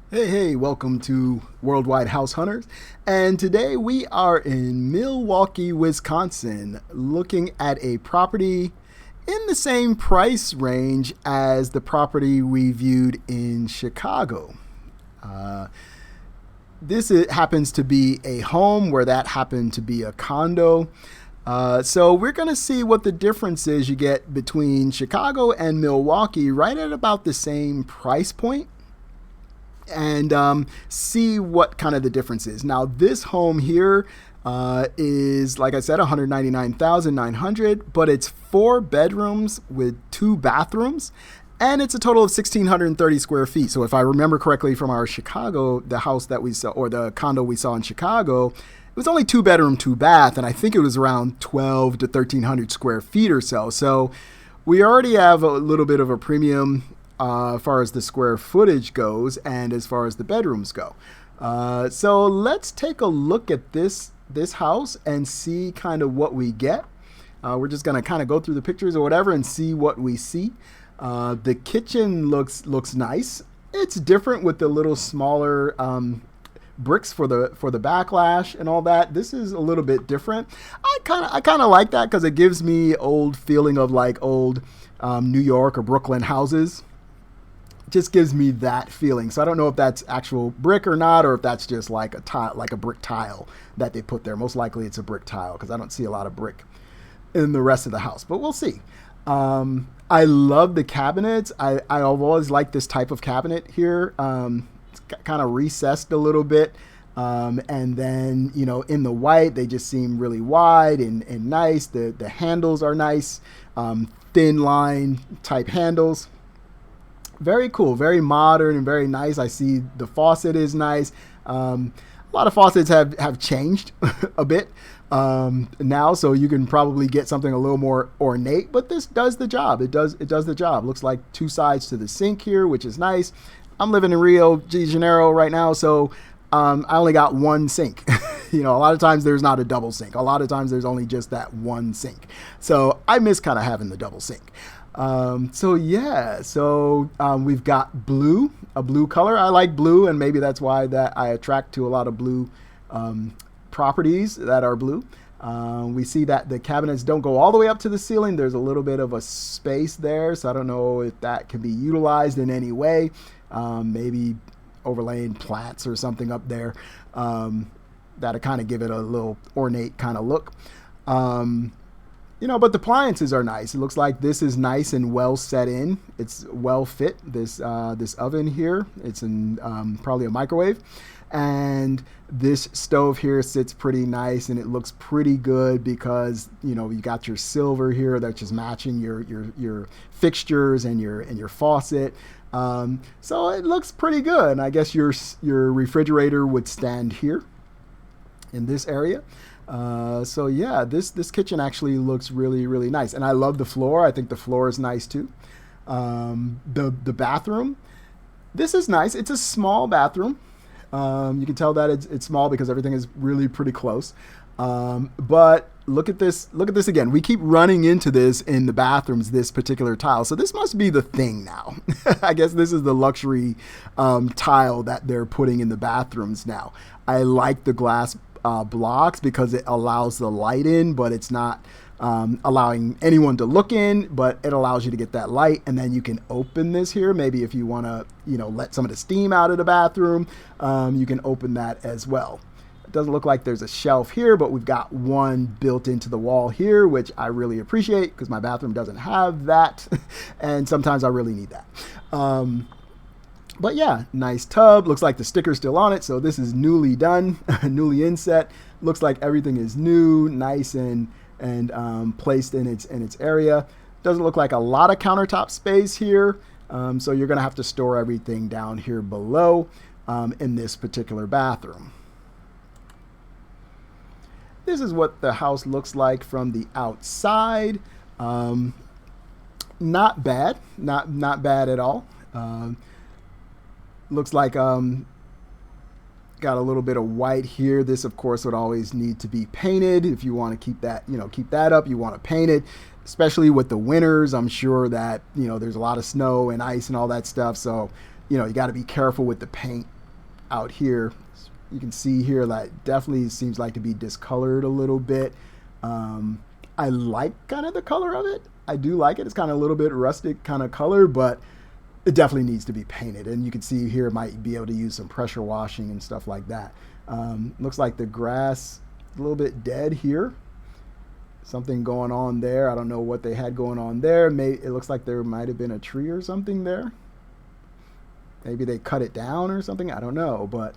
Hey, welcome to Worldwide House Hunters. And today we are in Milwaukee, Wisconsin, looking at a property in the same price range as the property we viewed in Chicago. Uh, this happens to be a home where that happened to be a condo. So we're going to see what the difference is you get between Chicago and Milwaukee right at about the same price point and see what kind of the difference is. Now, this home here is, like I said, 199,900, but it's 4 bedrooms with 2 bathrooms, and it's a total of 1,630 square feet. So, if I remember correctly from our Chicago, the house that we saw, or the condo we saw in Chicago, it was only 2 bedroom, 2 bath, and I think it was around 12 to 1,300 square feet or so. So, we already have a little bit of a premium as far as the square footage goes and as far as the bedrooms go. So let's take a look at this house and see kind of what we get. We're just gonna kind of go through the pictures or whatever and see what we see. The kitchen looks nice. It's different with the little smaller bricks for the backlash and all that. This is a little bit different. I kind of like that because it gives me old feeling of like old New York or Brooklyn houses. Just gives me that feeling. So I don't know if that's actual brick or not, or if that's just like a tile, like a brick tile that they put there. Most likely it's a brick tile because I don't see a lot of brick in the rest of the house, but we'll see. I love the cabinets. I've always liked this type of cabinet here. It's kind of recessed a little bit. And then, in the white, they just seem really wide and nice. The handles are nice, thin line type handles. Very cool, very modern and very nice. I see the faucet is nice. A lot of faucets have changed a bit now, so you can probably get something a little more ornate, but this does the job. It does the job. Looks like 2 sides to the sink here, which is nice. I'm living in Rio de Janeiro right now, so I only got one sink. A lot of times there's not a double sink. A lot of times there's only just that one sink. So I miss kind of having the double sink. We've got a blue color. I like blue, and maybe that's why that I attract to a lot of blue properties that are blue. We see that the cabinets don't go all the way up to the ceiling. There's a little bit of a space there, so I don't know if that can be utilized in any way. Maybe overlaying plants or something up there that'll kind of give it a little ornate kind of look. But the appliances are nice. It looks like this is nice and well set in. It's well fit. This oven here, it's in probably a microwave, and this stove here sits pretty nice, and it looks pretty good because you got your silver here that's just matching your fixtures and your faucet. So it looks pretty good. And I guess your refrigerator would stand here in this area. This kitchen actually looks really, really nice, and I love the floor. I think the floor is nice too. The bathroom, this is nice. It's a small bathroom. You can tell that it's small because everything is really pretty close. But look at this. Look at this again. We keep running into this in the bathrooms. This particular tile. So this must be the thing now. I guess this is the luxury tile that they're putting in the bathrooms now. I like the glass blocks because it allows the light in, but it's not allowing anyone to look in, but it allows you to get that light. And then you can open this here. Maybe if you want to, let some of the steam out of the bathroom, you can open that as well. It doesn't look like there's a shelf here, but we've got one built into the wall here, which I really appreciate because my bathroom doesn't have that. And sometimes I really need that. But yeah, nice tub. Looks like the sticker's still on it, so this is newly done, newly inset. Looks like everything is new, nice and placed in its area. Doesn't look like a lot of countertop space here, so you're gonna have to store everything down here below in this particular bathroom. This is what the house looks like from the outside. Not bad, not bad at all. Looks like got a little bit of white here. This, of course, would always need to be painted. If you want to keep that up, you want to paint it, especially with the winters. I'm sure that, there's a lot of snow and ice and all that stuff. So, you got to be careful with the paint out here. You can see here that definitely seems like to be discolored a little bit. I like kind of the color of it. I do like it. It's kind of a little bit rustic kind of color, but it definitely needs to be painted. And you can see here it might be able to use some pressure washing and stuff like that. Looks like the grass a little bit dead here. Something going on there. I don't know what they had going on there. It looks like there might have been a tree or something there. Maybe they cut it down or something. I don't know, but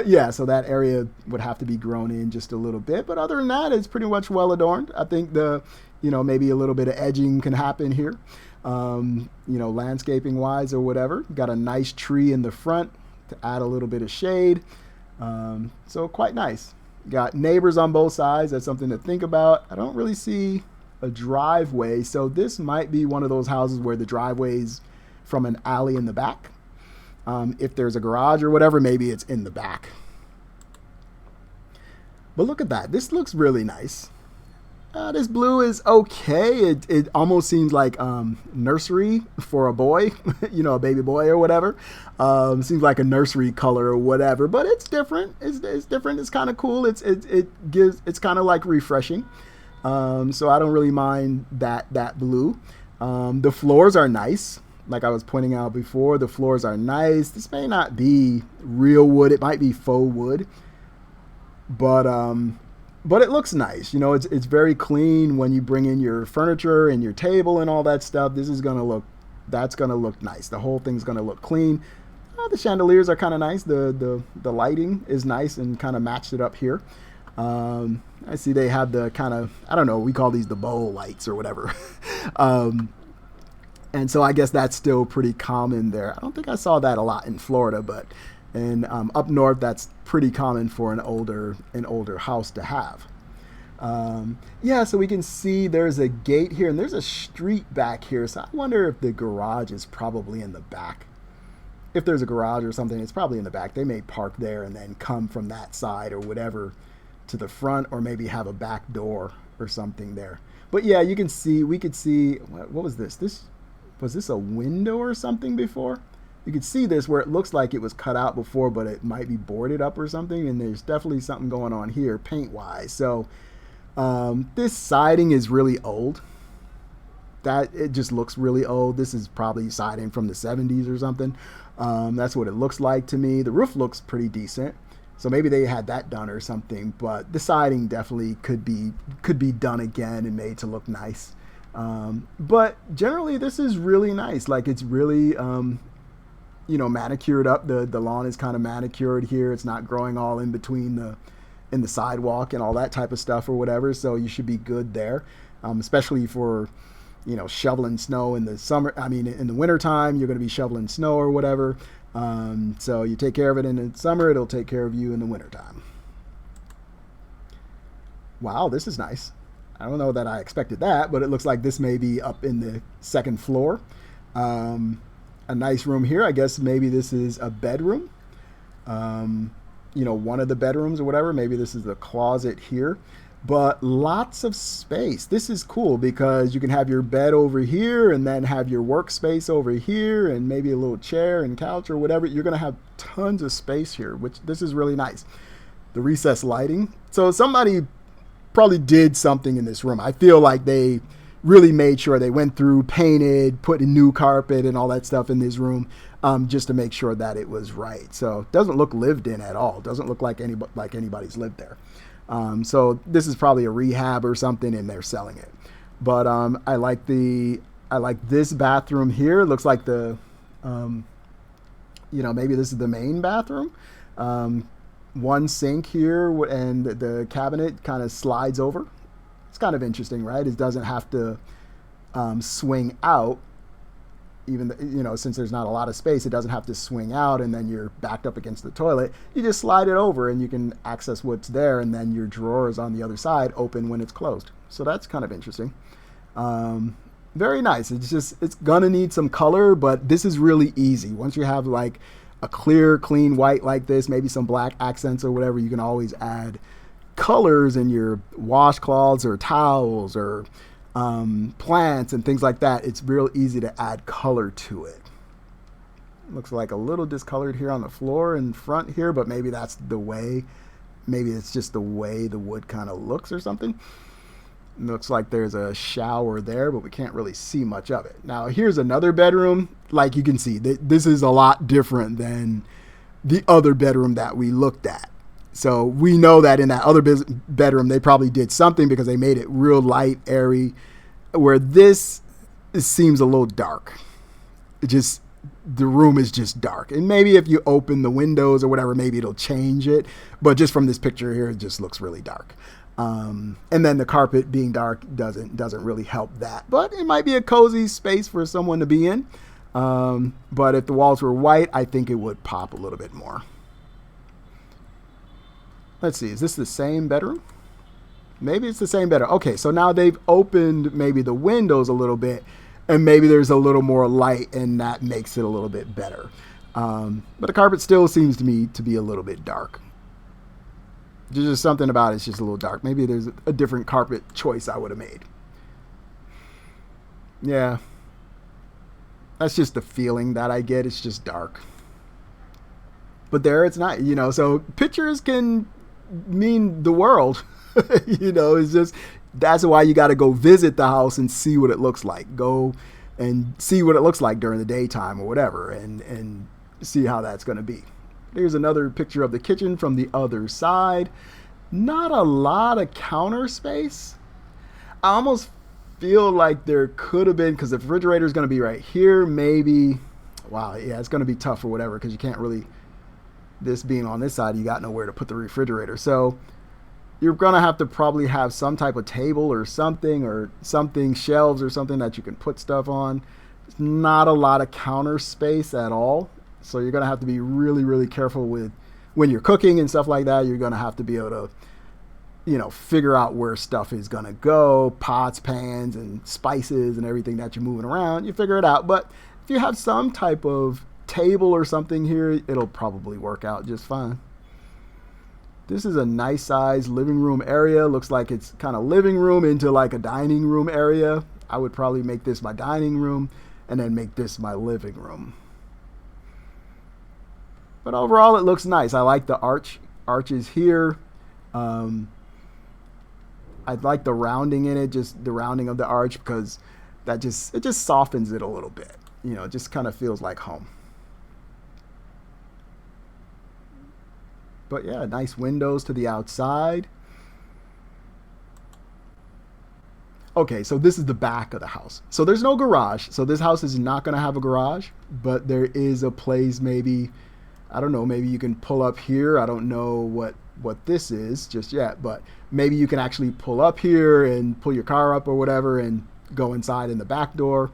yeah, so that area would have to be grown in just a little bit. But other than that, it's pretty much well adorned. I think maybe a little bit of edging can happen here, landscaping wise or whatever. Got a nice tree in the front to add a little bit of shade. So quite nice. Got neighbors on both sides. That's something to think about. I don't really see a driveway. So this might be one of those houses where the driveway's from an alley in the back. If there's a garage or whatever, maybe it's in the back. But look at that. This looks really nice. This blue is okay. It almost seems like nursery for a boy, a baby boy or whatever. Seems like a nursery color or whatever, but it's different. It's different. It's kind of cool. It's kind of like refreshing. So I don't really mind that blue. The floors are nice. Like I was pointing out before, the floors are nice. This may not be real wood. It might be faux wood, but it looks nice. It's very clean when you bring in your furniture and your table and all that stuff. That's gonna look nice. The whole thing's gonna look clean. The chandeliers are kind of nice. The lighting is nice and kind of matched it up here. I see they have the kind of, I don't know, we call these the bowl lights or whatever. And so I guess that's still pretty common there. I don't think I saw that a lot in Florida, but up north, that's pretty common for an older house to have. So we can see there's a gate here and there's a street back here. So I wonder if the garage is probably in the back. If there's a garage or something, it's probably in the back. They may park there and then come from that side or whatever to the front, or maybe have a back door or something there. But yeah, we could see, what was this? Was this a window or something before? You could see this where it looks like it was cut out before, but it might be boarded up or something. And there's definitely something going on here paint wise. So this siding is really old. It just looks really old. This is probably siding from the 70s or something. That's what it looks like to me. The roof looks pretty decent. So maybe they had that done or something, but the siding definitely could be done again and made to look nice. But generally this is really nice. Like it's really, manicured up. The lawn is kind of manicured here. It's not growing all in between in the sidewalk and all that type of stuff or whatever. So you should be good there. Especially for, shoveling snow in the summer. I mean, in the winter time, you're going to be shoveling snow or whatever. So you take care of it in the summer, it'll take care of you in the winter time. Wow, this is nice. I don't know that I expected that, but it looks like this may be up in the second floor. A nice room here. I guess maybe this is a bedroom. One of the bedrooms or whatever. Maybe this is the closet here. But lots of space. This is cool because you can have your bed over here and then have your workspace over here and maybe a little chair and couch or whatever. You're going to have tons of space here, which this is really nice. The recessed lighting. So somebody probably did something in this room. I feel like they really made sure they went through, painted, put a new carpet and all that stuff in this room, just to make sure that it was right. So it doesn't look lived in at all. It doesn't look like anybody's lived there. So this is probably a rehab or something and they're selling it. But I like this bathroom here. It looks like maybe this is the main bathroom. One sink here and the cabinet kind of slides over. It's kind of interesting, right? It doesn't have to swing out. Even since there's not a lot of space, it doesn't have to swing out and then you're backed up against the toilet. You just slide it over and you can access what's there, and then your drawers on the other side open when it's closed. So that's kind of interesting. Very nice. It's gonna need some color, but this is really easy. Once you have like a clear, clean white like this, maybe some black accents or whatever, you can always add colors in your washcloths or towels or plants and things like that. It's real easy to add color to it. Looks like a little discolored here on the floor in front here, but maybe that's the way. Maybe it's just the way the wood kind of looks or something. Looks like there's a shower there, but we can't really see much of it. Now, here's another bedroom. Like you can see, this is a lot different than the other bedroom that we looked at. So we know that in that other bedroom, they probably did something because they made it real light, airy, where this seems a little dark. The room is just dark. And maybe if you open the windows or whatever, maybe it'll change it. But just from this picture here, it just looks really dark. And then the carpet being dark doesn't really help that. But it might be a cozy space for someone to be in. But if the walls were white, I think it would pop a little bit more. Let's see, is this the same bedroom? Maybe it's the same bedroom. Okay, so now they've opened maybe the windows a little bit, and maybe there's a little more light, and that makes it a little bit better. But the carpet still seems to me to be a little bit dark. There's just something about it's just a little dark. Maybe there's a different carpet choice I would have made. Yeah. That's just the feeling that I get. It's just dark. But there it's not, so pictures can mean the world. It's just, that's why you got to go visit the house and see what it looks like. Go and see what it looks like during the daytime or whatever, and see how that's going to be. Here's another picture of the kitchen from the other side. Not a lot of counter space. I almost feel like there could have been, because the refrigerator is going to be right here, maybe. Wow, yeah, it's going to be tough or whatever, because you can't really, this being on this side, you got nowhere to put the refrigerator. So you're going to have to probably have some type of table or something, shelves or something that you can put stuff on. There's not a lot of counter space at all. So you're going to have to be really, really careful with when you're cooking and stuff like that. You're going to have to be able to, figure out where stuff is going to go, pots, pans, and spices and everything that you're moving around. You figure it out. But if you have some type of table or something here, it'll probably work out just fine. This is a nice size living room area. Looks like it's kind of living room into like a dining room area. I would probably make this my dining room and then make this my living room. But overall, it looks nice. I like the arches here. I like the rounding in it, just the rounding of the arch, because it just softens it a little bit. It just kind of feels like home. But yeah, nice windows to the outside. Okay, so this is the back of the house. So there's no garage. So this house is not going to have a garage, but there is a place maybe, I don't know, maybe you can pull up here. I don't know what this is just yet, but maybe you can actually pull up here and pull your car up or whatever and go inside in the back door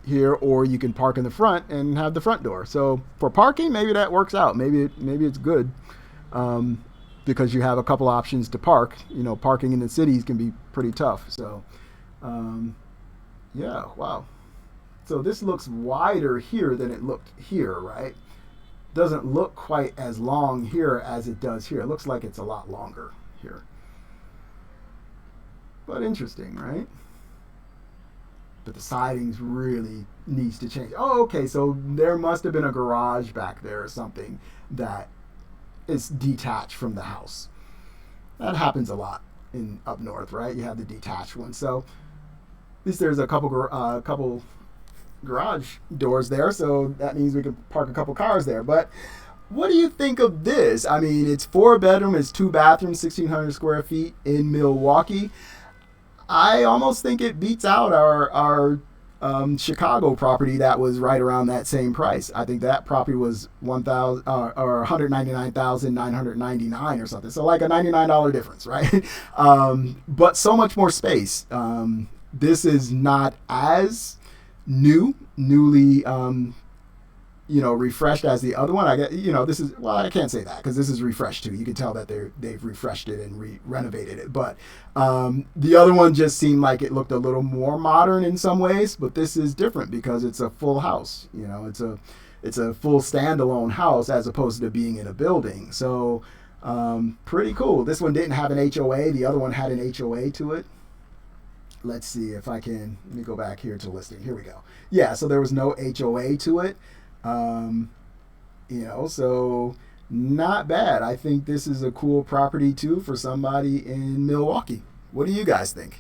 here, or you can park in the front and have the front door. So for parking, maybe that works out. Maybe it's good because you have a couple options to park. Parking in the cities can be pretty tough. So yeah, wow. So this looks wider here than it looked here, right? Doesn't look quite as long here as it does here. It looks like it's a lot longer here. But interesting, right? But the sidings really needs to change. Oh, okay, so there must have been a garage back there or something that is detached from the house. That happens a lot up north, right? You have the detached one. So at least there's a couple garage doors there, so that means we can park a couple cars there. But what do you think of this? I mean, it's 4-bedroom, it's 2 bathrooms, 1,600 square feet in Milwaukee. I almost think it beats out our Chicago property that was right around that same price. I think that property was $199,999 or something. So like a $99 difference, right? But so much more space. This is not as newly refreshed as the other one. I get, this is, well, I can't say that because this is refreshed too. You can tell that they've refreshed it and renovated it. But the other one just seemed like it looked a little more modern in some ways. But this is different because it's a full house. It's a full standalone house as opposed to being in a building. So pretty cool. This one didn't have an HOA. The other one had an HOA to it. let's see if I can, let me go back here to listing. Here we go. Yeah, so there was no HOA to it. So not bad. I think this is a cool property too for somebody in Milwaukee. What do you guys think?